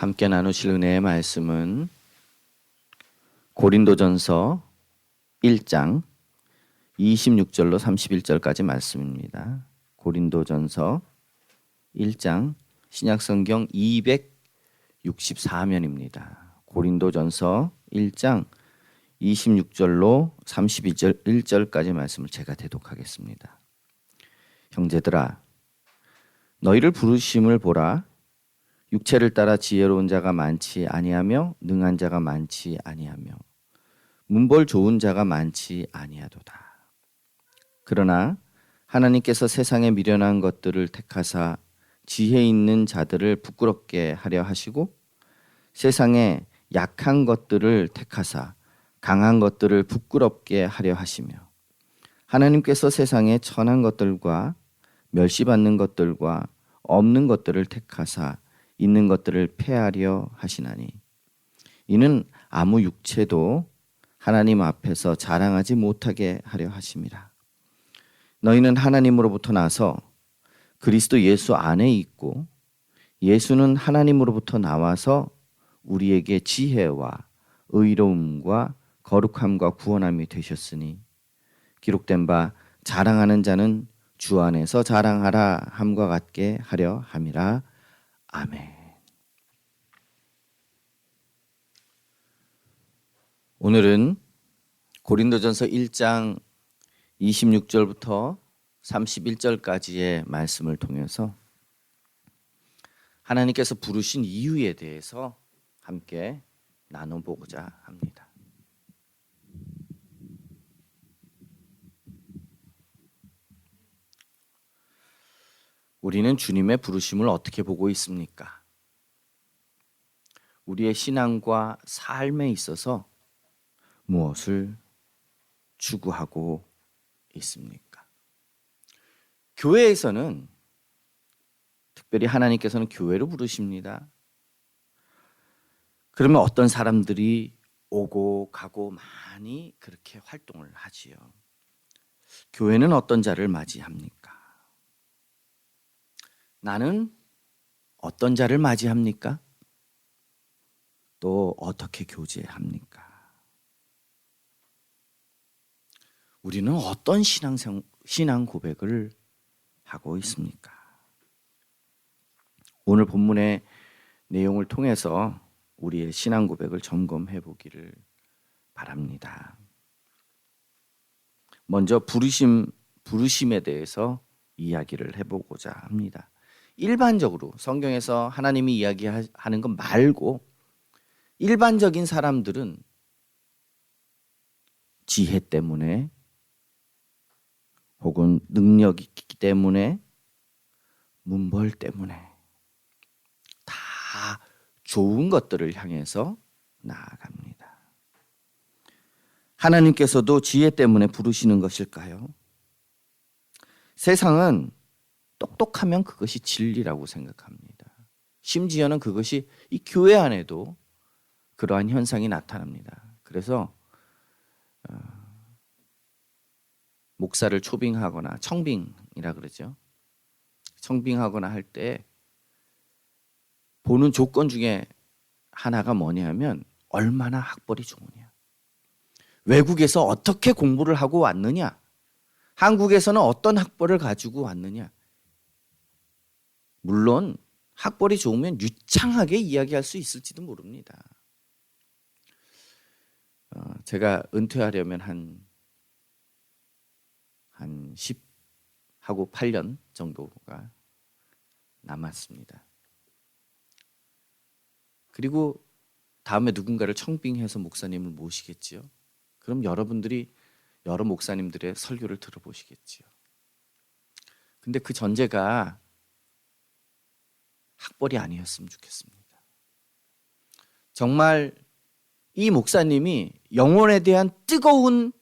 함께 나누실 은혜의 말씀은 고린도전서 1장 26절로 31절까지 말씀입니다. 고린도전서 1장 신약성경 264면입니다. 고린도전서 1장 26절로 31절까지 말씀을 제가 대독하겠습니다. 형제들아, 너희를 부르심을 보라. 육체를 따라 지혜로운 자가 많지 아니하며 능한 자가 많지 아니하며 문벌 좋은 자가 많지 아니하도다. 그러나 하나님께서 세상에 미련한 것들을 택하사 지혜 있는 자들을 부끄럽게 하려 하시고 세상에 약한 것들을 택하사 강한 것들을 부끄럽게 하려 하시며 하나님께서 세상에 천한 것들과 멸시받는 것들과 없는 것들을 택하사 있는 것들을 폐하려 하시나니 이는 아무 육체도 하나님 앞에서 자랑하지 못하게 하려 하심이라. 너희는 하나님으로부터 나서 그리스도 예수 안에 있고 예수는 하나님으로부터 나와서 우리에게 지혜와 의로움과 거룩함과 구원함이 되셨으니 기록된 바 자랑하는 자는 주 안에서 자랑하라 함과 같게 하려 함이라. 아멘. 오늘은 고린도전서 1장 26절부터 31절까지의 말씀을 통해서 하나님께서 부르신 이유에 대해서 함께 나눠보고자 합니다. 우리는 주님의 부르심을 어떻게 보고 있습니까? 우리의 신앙과 삶에 있어서 무엇을 추구하고 있습니까? 교회에서는 특별히 하나님께서는 교회로 부르십니다. 그러면 어떤 사람들이 오고 가고 많이 그렇게 활동을 하지요. 교회는 어떤 자를 맞이합니까? 나는 어떤 자를 맞이합니까? 또 어떻게 교제합니까? 우리는 어떤 신앙 고백을 하고 있습니까? 오늘 본문의 내용을 통해서 우리의 신앙 고백을 점검해 보기를 바랍니다. 먼저 부르심에 대해서 이야기를 해보고자 합니다. 일반적으로 성경에서 하나님이 이야기하는 것 말고 일반적인 사람들은 지혜 때문에 혹은 능력이 있기 때문에 문벌 때문에 다 좋은 것들을 향해서 나아갑니다. 하나님께서도 지혜 때문에 부르시는 것일까요? 세상은 똑똑하면 그것이 진리라고 생각합니다. 심지어는 그것이 이 교회 안에도 그러한 현상이 나타납니다. 그래서 목사를 초빙하거나 청빙이라 그러죠. 청빙하거나 할 때 보는 조건 중에 하나가 뭐냐면 얼마나 학벌이 좋으냐. 외국에서 어떻게 공부를 하고 왔느냐. 한국에서는 어떤 학벌을 가지고 왔느냐. 물론 학벌이 좋으면 유창하게 이야기할 수 있을지도 모릅니다. 제가 은퇴하려면 한 10하고 8년 정도가 남았습니다. 그리고 다음에 누군가를 청빙해서 목사님을 모시겠지요. 그럼 여러분들이 여러 목사님들의 설교를 들어보시겠지요. 근데 그 전제가 학벌이 아니었으면 좋겠습니다. 정말 이 목사님이 영혼에 대한 뜨거운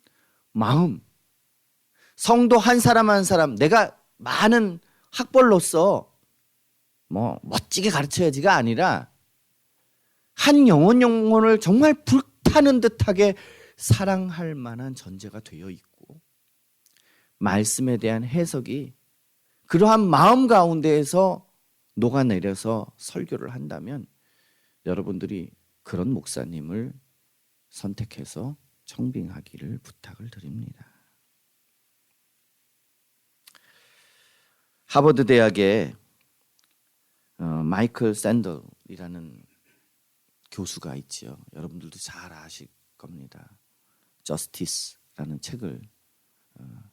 마음, 성도 한 사람 한 사람, 내가 많은 학벌로서 멋지게 가르쳐야지가 아니라 한 영혼을 정말 불타는 듯하게 사랑할 만한 전제가 되어 있고 말씀에 대한 해석이 그러한 마음 가운데에서 녹아내려서 설교를 한다면 여러분들이 그런 목사님을 선택해서 청빙하기를 부탁을 드립니다. 하버드 대학에 마이클 샌들이라는 교수가 있지요. 여러분들도 잘 아실 겁니다. 저스티스라는 책을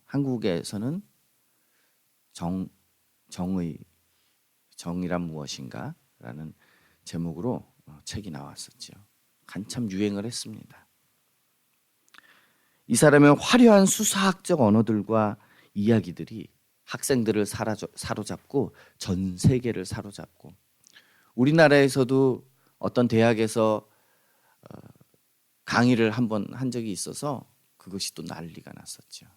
한국에서는 정의란 무엇인가? 라는 제목으로 책이 나왔었죠. 한참 유행을 했습니다. 이 사람의 화려한 수사학적 언어들과 이야기들이 학생들을 사로잡고 전 세계를 사로잡고, 우리나라에서도 어떤 대학에서 강의를 한번 한 적이 있어서 그것이 또 난리가 났었죠.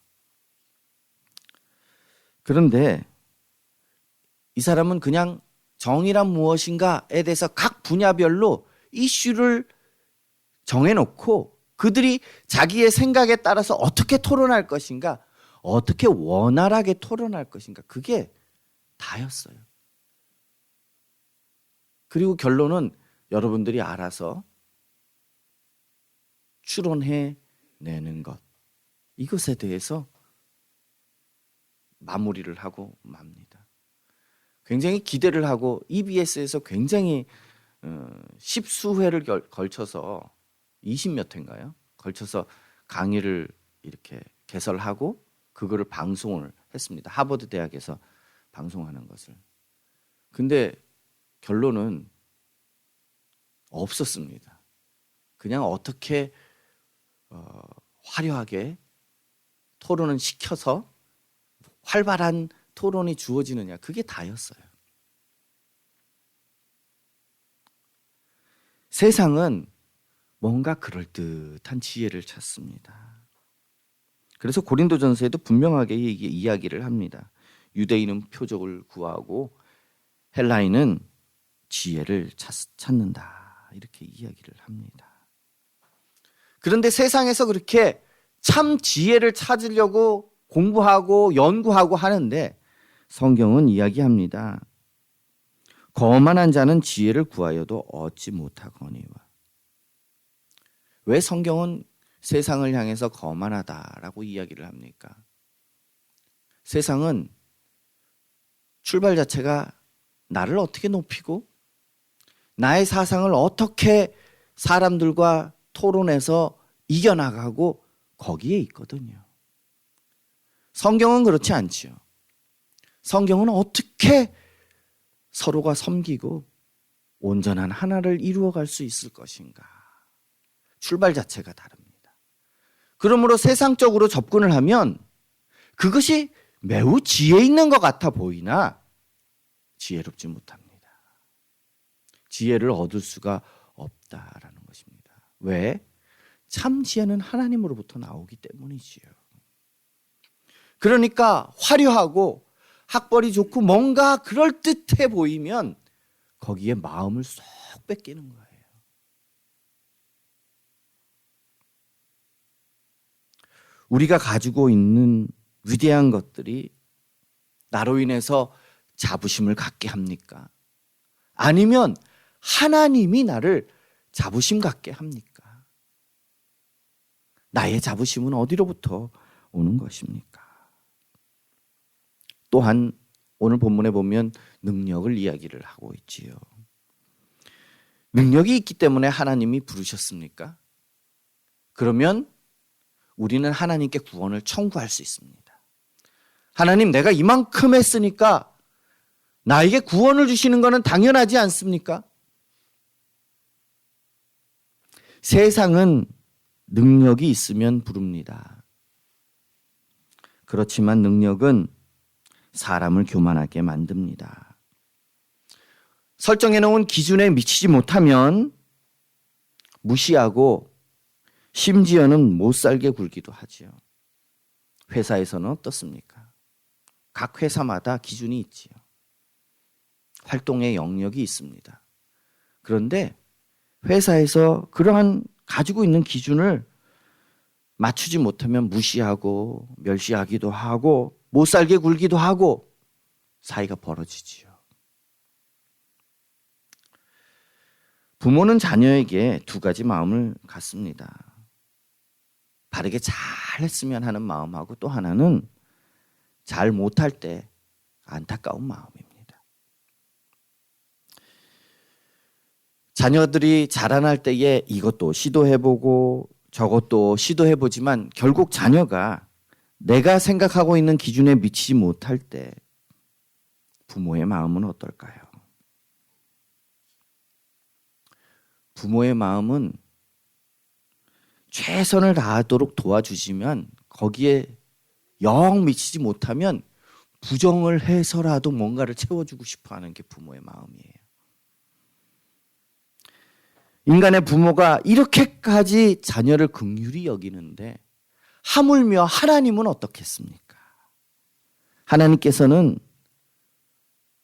그런데 이 사람은 그냥 정의란 무엇인가에 대해서 각 분야별로 이슈를 정해놓고 그들이 자기의 생각에 따라서 어떻게 토론할 것인가, 어떻게 원활하게 토론할 것인가, 그게 다였어요. 그리고 결론은 여러분들이 알아서 추론해내는 것, 이것에 대해서 마무리를 하고 맙니다. 굉장히 기대를 하고 EBS에서 굉장히 십수회를 걸쳐서 20몇 회인가요? 걸쳐서 강의를 이렇게 개설하고 그거를 방송을 했습니다. 하버드 대학에서 방송하는 것을. 근데 결론은 없었습니다. 그냥 어떻게 화려하게 토론을 시켜서 활발한 토론이 주어지느냐, 그게 다였어요. 세상은 뭔가 그럴듯한 지혜를 찾습니다. 그래서 고린도전서에도 분명하게 이야기를 합니다. 유대인은 표적을 구하고 헬라인은 지혜를 찾는다, 이렇게 이야기를 합니다. 그런데 세상에서 그렇게 참 지혜를 찾으려고 공부하고 연구하고 하는데 성경은 이야기합니다. 거만한 자는 지혜를 구하여도 얻지 못하거니와. 왜 성경은 세상을 향해서 거만하다라고 이야기를 합니까? 세상은 출발 자체가 나를 어떻게 높이고 나의 사상을 어떻게 사람들과 토론해서 이겨나가고 거기에 있거든요. 성경은 그렇지 않지요. 성경은 어떻게 서로가 섬기고 온전한 하나를 이루어갈 수 있을 것인가. 출발 자체가 다릅니다. 그러므로 세상적으로 접근을 하면 그것이 매우 지혜 있는 것 같아 보이나 지혜롭지 못합니다. 지혜를 얻을 수가 없다라는 것입니다. 왜? 참 지혜는 하나님으로부터 나오기 때문이지요. 그러니까 화려하고 학벌이 좋고 뭔가 그럴듯해 보이면 거기에 마음을 쏙 뺏기는 거예요. 우리가 가지고 있는 위대한 것들이 나로 인해서 자부심을 갖게 합니까? 아니면 하나님이 나를 자부심 갖게 합니까? 나의 자부심은 어디로부터 오는 것입니까? 또한 오늘 본문에 보면 능력을 이야기를 하고 있지요. 능력이 있기 때문에 하나님이 부르셨습니까? 그러면 우리는 하나님께 구원을 청구할 수 있습니다. 하나님, 내가 이만큼 했으니까 나에게 구원을 주시는 것은 당연하지 않습니까? 세상은 능력이 있으면 부릅니다. 그렇지만 능력은 사람을 교만하게 만듭니다. 설정해 놓은 기준에 미치지 못하면 무시하고 심지어는 못 살게 굴기도 하지요. 회사에서는 어떻습니까? 각 회사마다 기준이 있지요. 활동의 영역이 있습니다. 그런데 회사에서 그러한 가지고 있는 기준을 맞추지 못하면 무시하고 멸시하기도 하고 못 살게 굴기도 하고 사이가 벌어지지요. 부모는 자녀에게 두 가지 마음을 갖습니다. 바르게 잘 했으면 하는 마음하고 또 하나는 잘 못할 때 안타까운 마음입니다. 자녀들이 자라날 때에 이것도 시도해보고 저것도 시도해보지만 결국 자녀가 내가 생각하고 있는 기준에 미치지 못할 때 부모의 마음은 어떨까요? 부모의 마음은 최선을 다하도록 도와주시면 거기에 영 미치지 못하면 부정을 해서라도 뭔가를 채워주고 싶어하는 게 부모의 마음이에요. 인간의 부모가 이렇게까지 자녀를 긍휼히 여기는데 하물며 하나님은 어떻겠습니까? 하나님께서는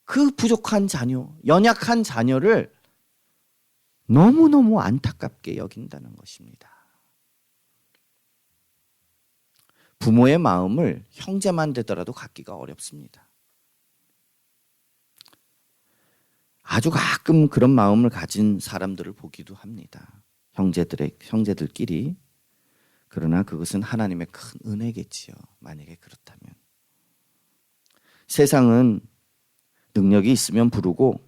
그 부족한 자녀, 연약한 자녀를 너무너무 안타깝게 여긴다는 것입니다. 부모의 마음을 형제만 되더라도 갖기가 어렵습니다. 아주 가끔 그런 마음을 가진 사람들을 보기도 합니다. 형제들끼리. 그러나 그것은 하나님의 큰 은혜겠지요. 만약에 그렇다면. 세상은 능력이 있으면 부르고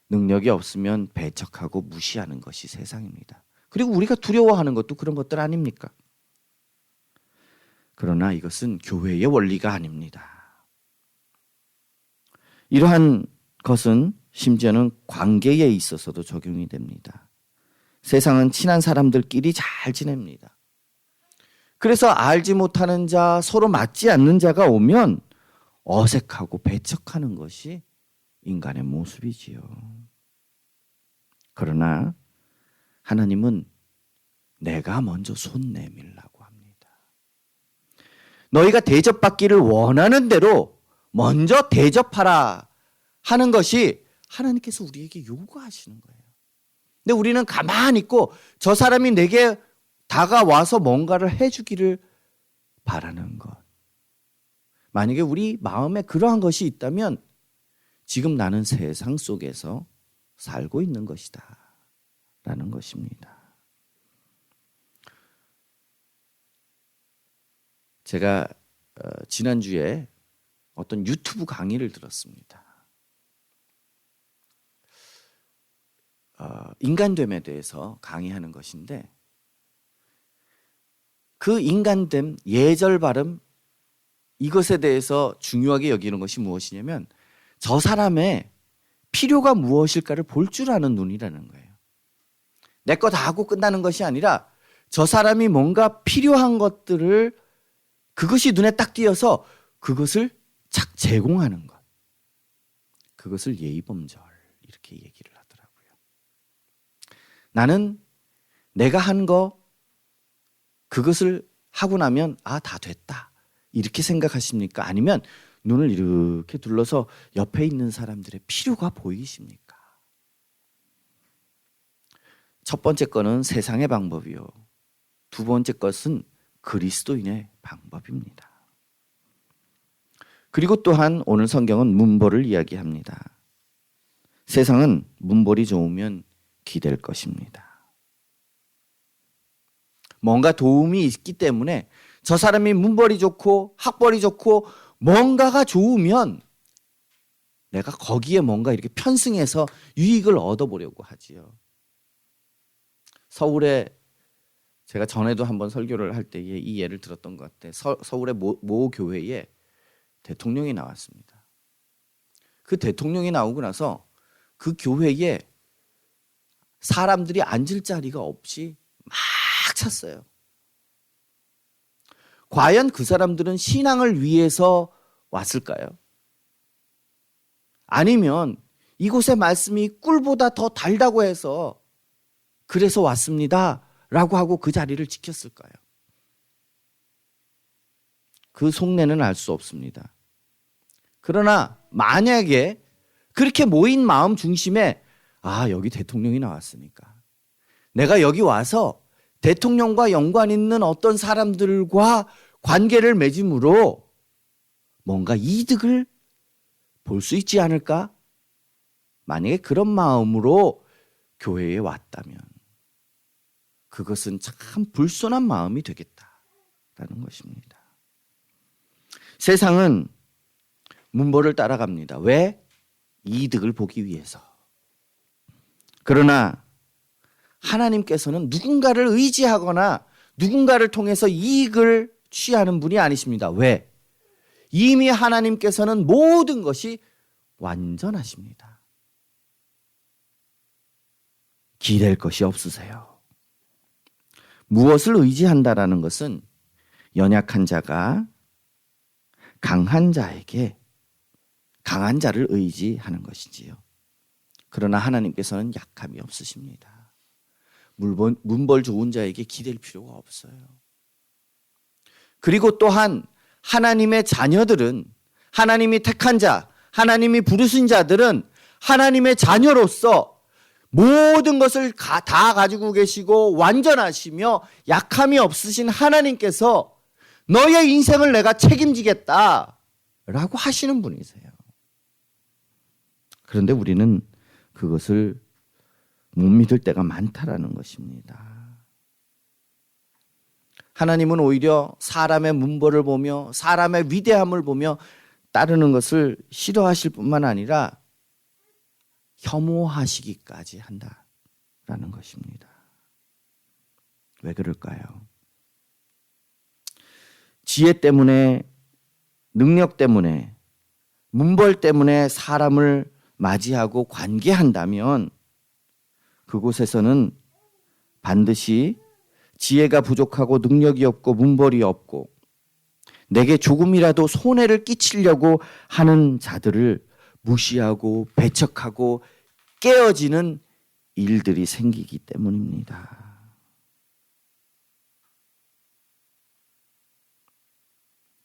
능력이 없으면 배척하고 무시하는 것이 세상입니다. 그리고 우리가 두려워하는 것도 그런 것들 아닙니까? 그러나 이것은 교회의 원리가 아닙니다. 이러한 것은 심지어는 관계에 있어서도 적용이 됩니다. 세상은 친한 사람들끼리 잘 지냅니다. 그래서 알지 못하는 자, 서로 맞지 않는 자가 오면 어색하고 배척하는 것이 인간의 모습이지요. 그러나 하나님은 내가 먼저 손 내밀라고 합니다. 너희가 대접받기를 원하는 대로 먼저 대접하라 하는 것이 하나님께서 우리에게 요구하시는 거예요. 근데 우리는 가만히 있고 저 사람이 내게 다가와서 뭔가를 해주기를 바라는 것. 만약에 우리 마음에 그러한 것이 있다면 지금 나는 세상 속에서 살고 있는 것이다 라는 것입니다. 제가 지난주에 어떤 유튜브 강의를 들었습니다. 인간됨에 대해서 강의하는 것인데 그 인간됨, 예절 발음 이것에 대해서 중요하게 여기는 것이 무엇이냐면 저 사람의 필요가 무엇일까를 볼 줄 아는 눈이라는 거예요. 내 거 다 하고 끝나는 것이 아니라 저 사람이 뭔가 필요한 것들을 그것이 눈에 딱 띄어서 그것을 착 제공하는 것. 그것을 예의범절 이렇게 얘기를 하더라고요. 나는 내가 한 거 그것을 하고 나면 다 됐다. 이렇게 생각하십니까? 아니면 눈을 이렇게 둘러서 옆에 있는 사람들의 필요가 보이십니까? 첫 번째 거는 세상의 방법이요. 두 번째 것은 그리스도인의 방법입니다. 그리고 또한 오늘 성경은 문벌을 이야기합니다. 세상은 문벌이 좋으면 기댈 것입니다. 뭔가 도움이 있기 때문에 저 사람이 문벌이 좋고 학벌이 좋고 뭔가가 좋으면 내가 거기에 뭔가 이렇게 편승해서 유익을 얻어보려고 하지요. 서울에 제가 전에도 한번 설교를 할 때에 이 예를 들었던 것 같아요. 서울의 모 교회에 대통령이 나왔습니다. 그 대통령이 나오고 나서 그 교회에 사람들이 앉을 자리가 없이 막 찼어요. 과연 그 사람들은 신앙을 위해서 왔을까요? 아니면 이곳의 말씀이 꿀보다 더 달다고 해서 그래서 왔습니다 라고 하고 그 자리를 지켰을까요? 그 속내는 알 수 없습니다. 그러나 만약에 그렇게 모인 마음 중심에 여기 대통령이 나왔으니까 내가 여기 와서 대통령과 연관 있는 어떤 사람들과 관계를 맺음으로 뭔가 이득을 볼 수 있지 않을까? 만약에 그런 마음으로 교회에 왔다면 그것은 참 불손한 마음이 되겠다라는 것입니다. 세상은 문벌을 따라갑니다. 왜? 이득을 보기 위해서. 그러나 하나님께서는 누군가를 의지하거나 누군가를 통해서 이익을 취하는 분이 아니십니다. 왜? 이미 하나님께서는 모든 것이 완전하십니다. 기댈 것이 없으세요. 무엇을 의지한다라는 것은 연약한 자가 강한 자에게 강한 자를 의지하는 것이지요. 그러나 하나님께서는 약함이 없으십니다. 문벌 좋은 자에게 기댈 필요가 없어요. 그리고 또한 하나님의 자녀들은, 하나님이 택한 자, 하나님이 부르신 자들은 하나님의 자녀로서 모든 것을 다 가지고 계시고 완전하시며 약함이 없으신 하나님께서 너의 인생을 내가 책임지겠다 라고 하시는 분이세요. 그런데 우리는 그것을 못 믿을 때가 많다라는 것입니다. 하나님은 오히려 사람의 문벌을 보며 사람의 위대함을 보며 따르는 것을 싫어하실 뿐만 아니라 혐오하시기까지 한다라는 것입니다. 왜 그럴까요? 지혜 때문에, 능력 때문에, 문벌 때문에 사람을 맞이하고 관계한다면 그곳에서는 반드시 지혜가 부족하고 능력이 없고 문벌이 없고 내게 조금이라도 손해를 끼치려고 하는 자들을 무시하고 배척하고 깨어지는 일들이 생기기 때문입니다.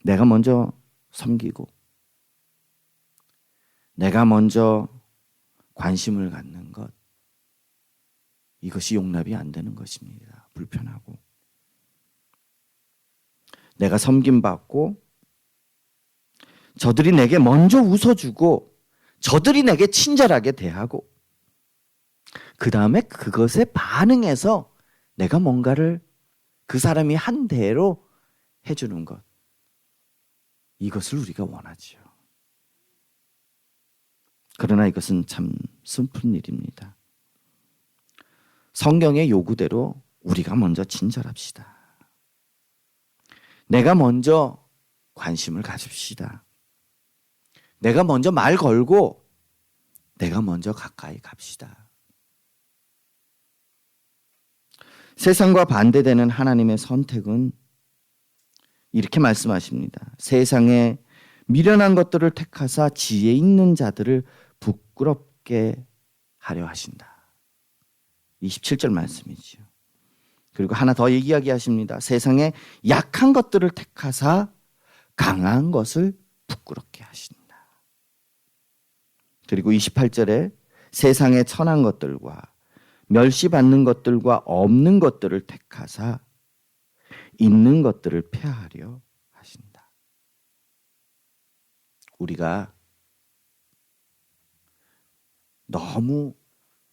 내가 먼저 섬기고 내가 먼저 관심을 갖는 것, 이것이 용납이 안 되는 것입니다. 불편하고. 내가 섬김받고 저들이 내게 먼저 웃어주고 저들이 내게 친절하게 대하고 그 다음에 그것에 반응해서 내가 뭔가를 그 사람이 한 대로 해주는 것, 이것을 우리가 원하지요. 그러나 이것은 참 슬픈 일입니다. 성경의 요구대로 우리가 먼저 친절합시다. 내가 먼저 관심을 가집시다. 내가 먼저 말 걸고 내가 먼저 가까이 갑시다. 세상과 반대되는 하나님의 선택은 이렇게 말씀하십니다. 세상에 미련한 것들을 택하사 지혜 있는 자들을 부끄럽게 하려 하신다. 27절 말씀이지요. 그리고 하나 더 이야기하십니다. 세상에 약한 것들을 택하사 강한 것을 부끄럽게 하신다. 그리고 28절에 세상에 천한 것들과 멸시받는 것들과 없는 것들을 택하사 있는 것들을 폐하려 하신다. 우리가 너무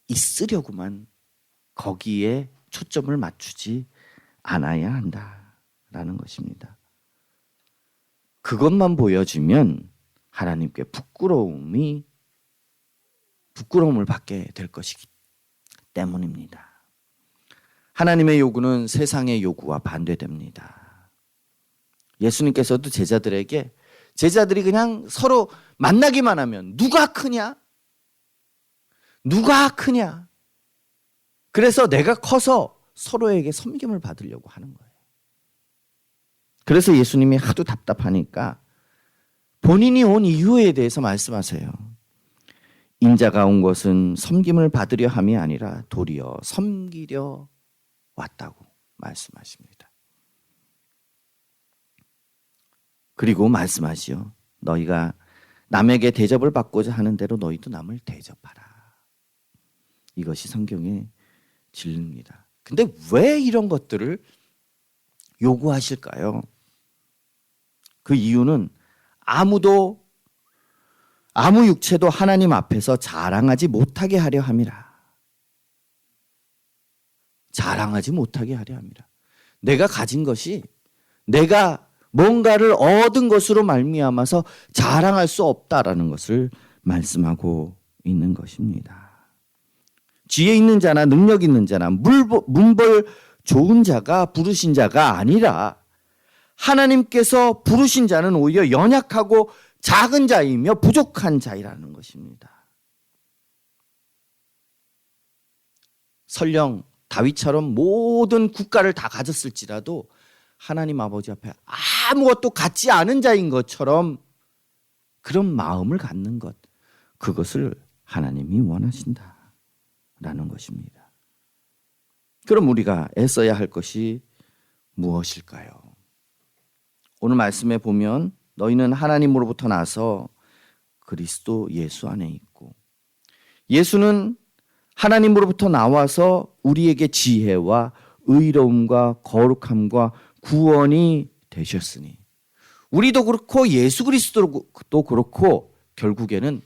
있으려고만 거기에 초점을 맞추지 않아야 한다라는 것입니다. 그것만 보여주면 하나님께 부끄러움을 받게 될 것이기 때문입니다. 하나님의 요구는 세상의 요구와 반대됩니다. 예수님께서도 제자들이 그냥 서로 만나기만 하면 누가 크냐? 누가 크냐? 그래서 내가 커서 서로에게 섬김을 받으려고 하는 거예요. 그래서 예수님이 하도 답답하니까 본인이 온 이유에 대해서 말씀하세요. 인자가 온 것은 섬김을 받으려 함이 아니라 도리어 섬기려 왔다고 말씀하십니다. 그리고 말씀하시오. 너희가 남에게 대접을 받고자 하는 대로 너희도 남을 대접하라. 이것이 성경의 진리입니다. 근데 왜 이런 것들을 요구하실까요? 그 이유는 아무 육체도 하나님 앞에서 자랑하지 못하게 하려 함이라. 자랑하지 못하게 하려 함이라. 내가 가진 것이 내가 뭔가를 얻은 것으로 말미암아서 자랑할 수 없다라는 것을 말씀하고 있는 것입니다. 지혜 있는 자나 능력 있는 자나 문벌 좋은 자가 부르신 자가 아니라 하나님께서 부르신 자는 오히려 연약하고 작은 자이며 부족한 자이라는 것입니다. 설령 다윗처럼 모든 국가를 다 가졌을지라도 하나님 아버지 앞에 아무것도 갖지 않은 자인 것처럼 그런 마음을 갖는 것, 그것을 하나님이 원하신다라는 것입니다. 그럼 우리가 애써야 할 것이 무엇일까요? 오늘 말씀에 보면 너희는 하나님으로부터 나서 그리스도 예수 안에 있고, 예수는 하나님으로부터 나와서 우리에게 지혜와 의로움과 거룩함과 구원이 되셨으니, 우리도 그렇고 예수 그리스도도 그렇고 결국에는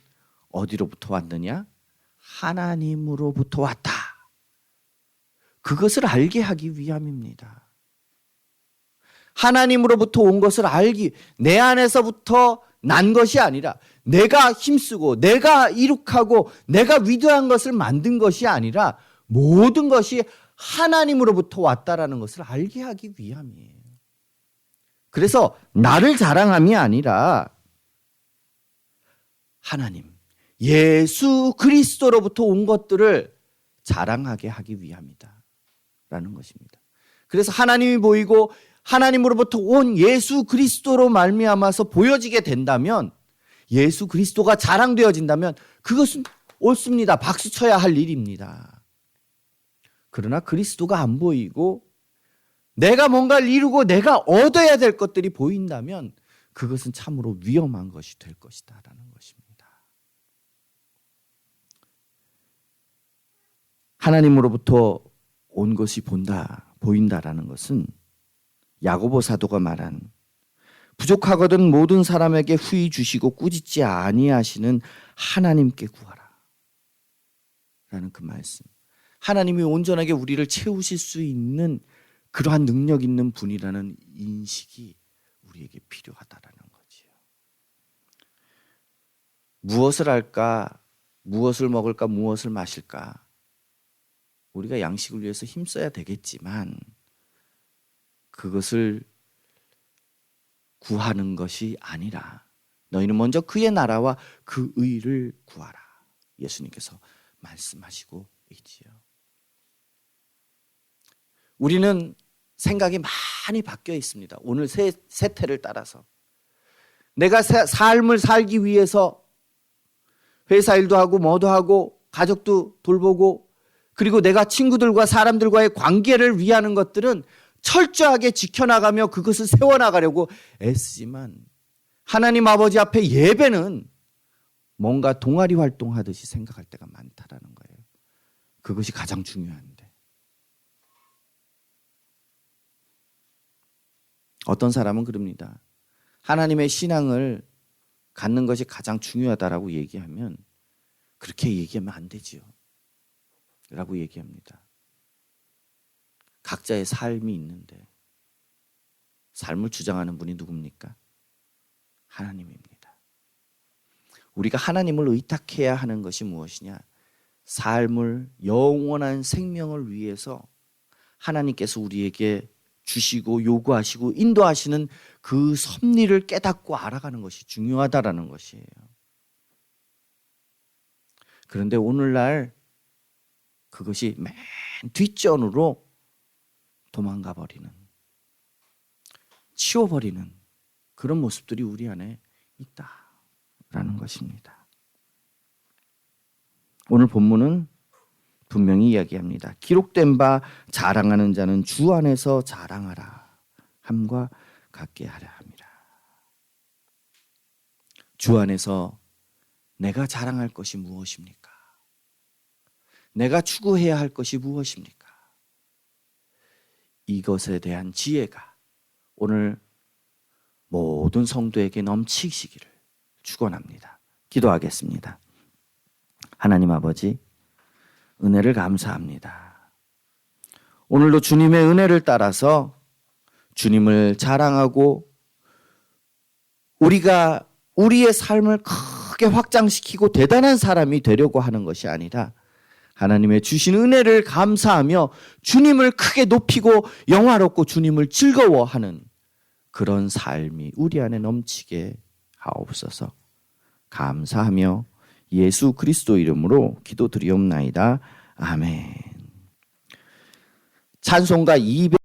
어디로부터 왔느냐? 하나님으로부터 왔다. 그것을 알게 하기 위함입니다. 하나님으로부터 온 것을 내 안에서부터 난 것이 아니라, 내가 힘쓰고 내가 이룩하고 내가 위대한 것을 만든 것이 아니라 모든 것이 하나님으로부터 왔다라는 것을 알게 하기 위함이에요. 그래서 나를 자랑함이 아니라 하나님, 예수 그리스도로부터 온 것들을 자랑하게 하기 위함이다 라는 것입니다. 그래서 하나님이 보이고 하나님으로부터 온 예수 그리스도로 말미암아서 보여지게 된다면, 예수 그리스도가 자랑되어진다면 그것은 옳습니다. 박수 쳐야 할 일입니다. 그러나 그리스도가 안 보이고 내가 뭔가를 이루고 내가 얻어야 될 것들이 보인다면 그것은 참으로 위험한 것이 될 것이다 라는 것입니다. 하나님으로부터 온 것이 보인다라는 것은 야고보 사도가 말한 부족하거든 모든 사람에게 후히 주시고 꾸짖지 아니하시는 하나님께 구하라 라는 그 말씀. 하나님이 온전하게 우리를 채우실 수 있는 그러한 능력 있는 분이라는 인식이 우리에게 필요하다라는 거지요. 무엇을 할까? 무엇을 먹을까? 무엇을 마실까? 우리가 양식을 위해서 힘써야 되겠지만 그것을 구하는 것이 아니라 너희는 먼저 그의 나라와 그 의를 구하라. 예수님께서 말씀하시고 있지요. 우리는 생각이 많이 바뀌어 있습니다. 오늘 세태를 따라서. 내가 삶을 살기 위해서 회사 일도 하고 뭐도 하고 가족도 돌보고, 그리고 내가 친구들과 사람들과의 관계를 위하는 것들은 철저하게 지켜나가며 그것을 세워나가려고 애쓰지만, 하나님 아버지 앞에 예배는 뭔가 동아리 활동하듯이 생각할 때가 많다라는 거예요. 그것이 가장 중요한데. 어떤 사람은 그럽니다. 하나님의 신앙을 갖는 것이 가장 중요하다라고 얘기하면 그렇게 얘기하면 안 되지요 라고 얘기합니다. 각자의 삶이 있는데 삶을 주장하는 분이 누굽니까? 하나님입니다. 우리가 하나님을 의탁해야 하는 것이 무엇이냐? 삶을, 영원한 생명을 위해서 하나님께서 우리에게 주시고 요구하시고 인도하시는 그 섭리를 깨닫고 알아가는 것이 중요하다라는 것이에요. 그런데 오늘날 그것이 맨 뒷전으로 도망가 버리는, 치워버리는 그런 모습들이 우리 안에 있다라는 것입니다. 오늘 본문은 분명히 이야기합니다. 기록된 바 자랑하는 자는 주 안에서 자랑하라 함과 같게 하라 합니다. 주 안에서 내가 자랑할 것이 무엇입니까? 내가 추구해야 할 것이 무엇입니까? 이것에 대한 지혜가 오늘 모든 성도에게 넘치시기를 축원합니다. 기도하겠습니다. 하나님 아버지, 은혜를 감사합니다. 오늘도 주님의 은혜를 따라서 주님을 자랑하고 우리가 우리의 삶을 크게 확장시키고 대단한 사람이 되려고 하는 것이 아니라 하나님의 주신 은혜를 감사하며 주님을 크게 높이고 영화롭고 주님을 즐거워하는 그런 삶이 우리 안에 넘치게 하옵소서. 감사하며 예수 그리스도 이름으로 기도드리옵나이다. 아멘. 찬송가 200